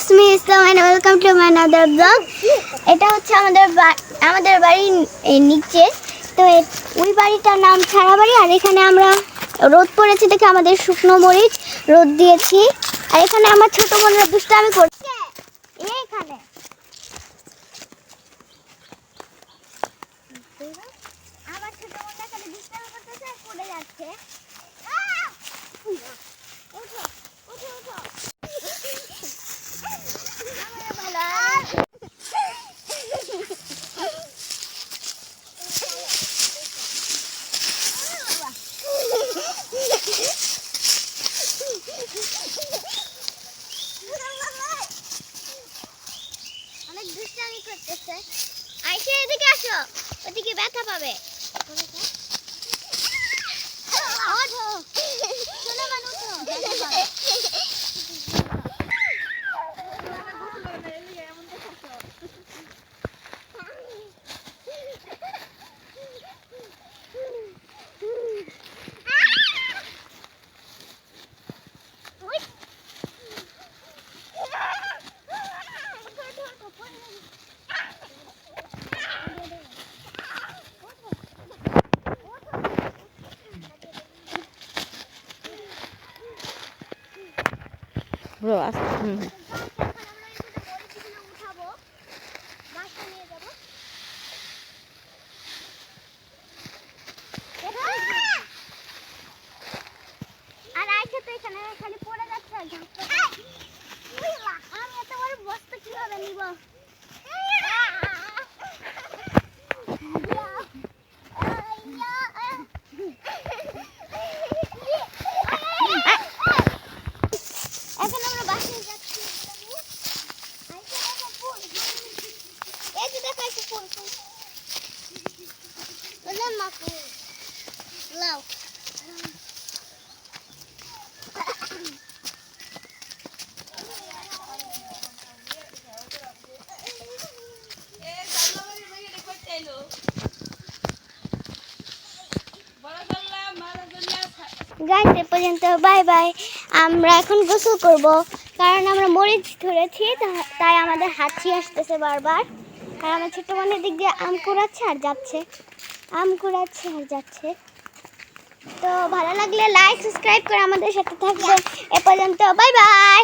Tasmi Islam and welcome to my another blog. এটা হচ্ছে আমাদের বাড়ির নিচে। তো ওই বাড়িটার নাম ছাড়া বাড়ি। আর এখানে আমরা রোদ পড়েছে দেখে আমাদের শুকনো মরিচ রোদ দিয়েছি। আর এখানে আমার ছোট বোনরা দুষ্টামি করছে। এইখানে আমার ছোট বোনরা এখানে দুষ্টামি করতেছে আর পড়ে যাচ্ছে। উঠো উঠো উঠো। অনেক দুষ্টামি করতেছে। আইসে এদিকে আসো, ওদিকে ব্যথা পাবে। ওঠো চলো মানু, উঠো ব্যথা পাবে। Bro, আর আইসে তো এখানে খালি পড়ে যাচ্ছে। আমি এত বড় বস্তা কিভাবে নিব? এখন আমরা বাসায় যাচ্ছি। এই যে দেখো একটা ফুল বললাম মা ফুল লাও। গাইস এ পর্যন্ত বাই বাই। আমরা এখন গোসল করব, কারণ আমরা মরিচ ধরেছি, তাই আমাদের হাঁচি আসতেছে বারবার। আর আমার ছোট বোনের দিক দিয়ে আম কুড়াচ্ছে আর যাচ্ছে, আম কুড়াচ্ছে আর যাচ্ছে। তো ভালো লাগলে লাইক সাবস্ক্রাইব করে আমাদের সাথে থাকবে। এ পর্যন্ত বাই বাই।